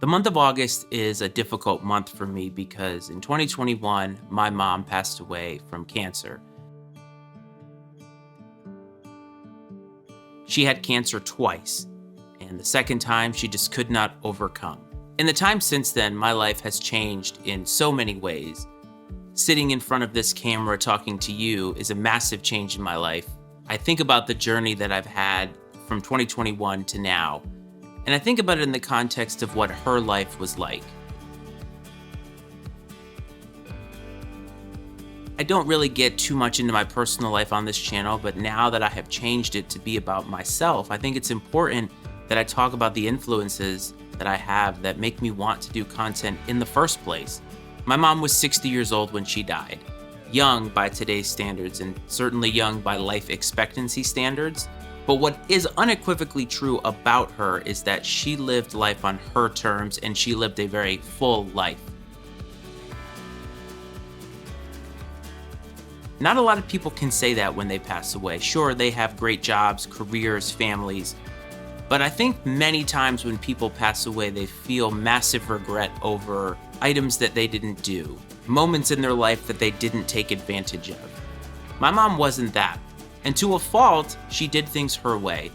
The month of August is a difficult month for me because in 2021, my mom passed away from cancer. She had cancer twice, and the second time she just could not overcome. In the time since then, my life has changed in so many ways. Sitting in front of this camera talking to you is a massive change in my life. I think about the journey that I've had from 2021 to now, and I think about it in the context of what her life was like. I don't really get too much into my personal life on this channel, but now that I have changed it to be about myself, I think it's important that I talk about the influences that I have that make me want to do content in the first place. My mom was 60 years old when she died. Young by today's standards, and certainly young by life expectancy standards. But what is unequivocally true about her is that she lived life on her terms, and she lived a very full life. Not a lot of people can say that when they pass away. Sure, they have great jobs, careers, families, but I think many times when people pass away, they feel massive regret over items that they didn't do, moments in their life that they didn't take advantage of. My mom wasn't that. And to a fault, she did things her way.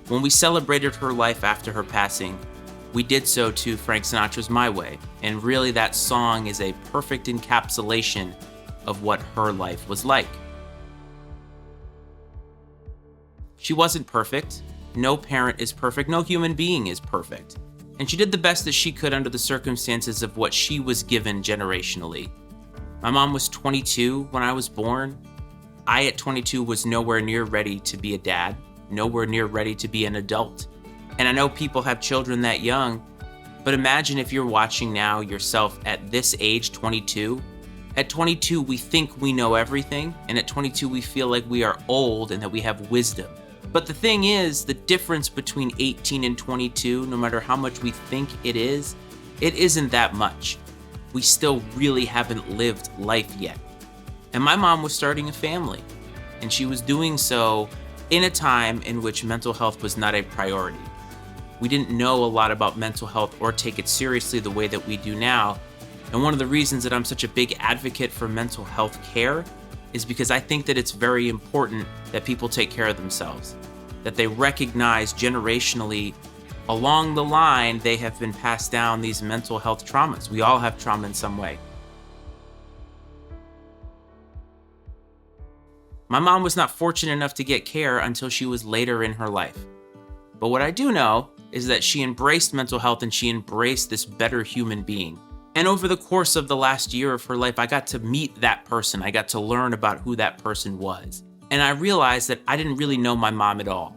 When we celebrated her life after her passing, we did so to Frank Sinatra's My Way. And really that song is a perfect encapsulation of what her life was like. She wasn't perfect. No parent is perfect. No human being is perfect. And she did the best that she could under the circumstances of what she was given generationally. My mom was 22 when I was born. I, at 22, was nowhere near ready to be a dad, nowhere near ready to be an adult. And I know people have children that young, but imagine if you're watching now yourself at this age, 22. At 22, we think we know everything, and at 22, we feel like we are old and that we have wisdom. But the thing is, the difference between 18 and 22, no matter how much we think it isn't that much. We still really haven't lived life yet. And my mom was starting a family, and she was doing so in a time in which mental health was not a priority. We didn't know a lot about mental health or take it seriously the way that we do now. And one of the reasons that I'm such a big advocate for mental health care is because I think that it's very important that people take care of themselves, that they recognize generationally along the line they have been passed down these mental health traumas. We all have trauma in some way. My mom was not fortunate enough to get care until she was later in her life. But what I do know is that she embraced mental health and she embraced this better human being. And over the course of the last year of her life, I got to meet that person. I got to learn about who that person was. And I realized that I didn't really know my mom at all.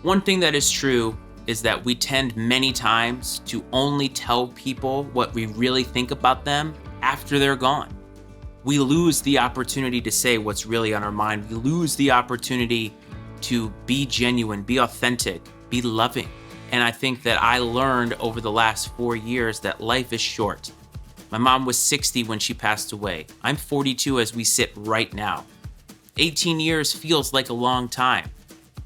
One thing that is true is that we tend many times to only tell people what we really think about them after they're gone. We lose the opportunity to say what's really on our mind. We lose the opportunity to be genuine, be authentic, be loving. And I think that I learned over the last 4 years that life is short. My mom was 60 when she passed away. I'm 42 as we sit right now. 18 years feels like a long time,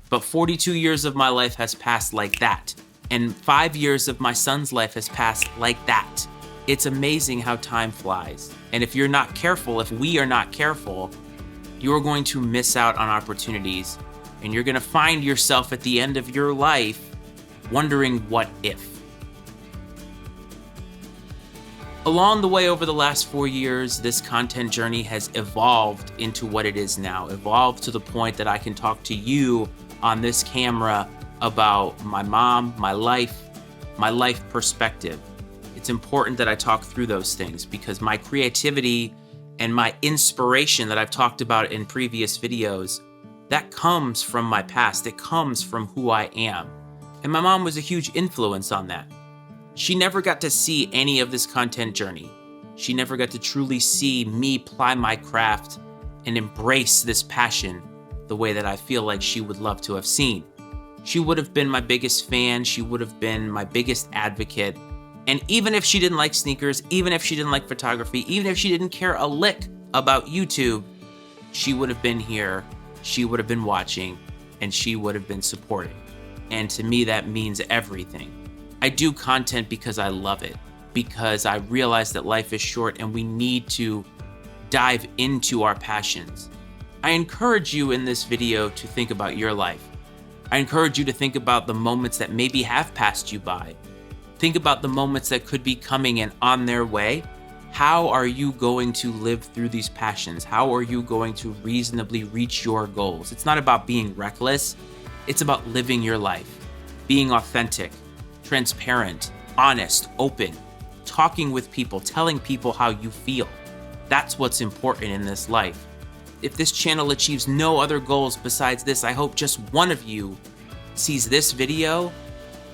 but 42 years of my life has passed like that. And 5 years of my son's life has passed like that. It's amazing how time flies. And if you're not careful, if we are not careful, you're going to miss out on opportunities, and you're going to find yourself at the end of your life wondering what if. Along the way over the last 4 years, this content journey has evolved into what it is now, evolved to the point that I can talk to you on this camera about my mom, my life perspective. It's important that I talk through those things because my creativity and my inspiration that I've talked about in previous videos, that comes from my past. It comes from who I am. And my mom was a huge influence on that. She never got to see any of this content journey. She never got to truly see me ply my craft and embrace this passion the way that I feel like she would love to have seen. She would have been my biggest fan. She would have been my biggest advocate. And even if she didn't like sneakers, even if she didn't like photography, even if she didn't care a lick about YouTube, she would have been here, she would have been watching, and she would have been supporting. And to me, that means everything. I do content because I love it, because I realize that life is short and we need to dive into our passions. I encourage you in this video to think about your life. I encourage you to think about the moments that maybe have passed you by. Think about the moments that could be coming and on their way. How are you going to live through these passions? How are you going to reasonably reach your goals? It's not about being reckless. It's about living your life, being authentic, transparent, honest, open, talking with people, telling people how you feel. That's what's important in this life. If this channel achieves no other goals besides this, I hope just one of you sees this video,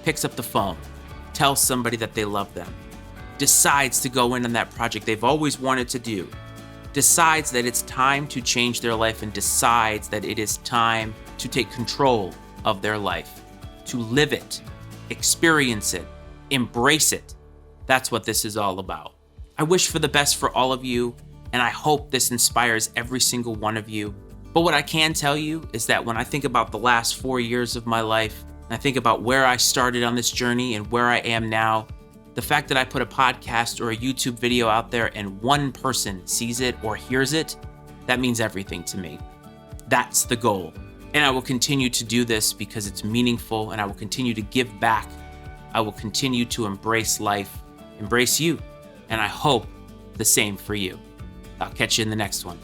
picks up the phone, tells somebody that they love them, decides to go in on that project they've always wanted to do, decides that it's time to change their life, and decides that it is time to take control of their life, to live it, experience it, embrace it. That's what this is all about. I wish for the best for all of you, and I hope this inspires every single one of you. But what I can tell you is that when I think about the last 4 years of my life, and I think about where I started on this journey and where I am now, the fact that I put a podcast or a YouTube video out there and one person sees it or hears it, that means everything to me. That's the goal. And I will continue to do this because it's meaningful, and I will continue to give back. I will continue to embrace life, embrace you, and I hope the same for you. I'll catch you in the next one.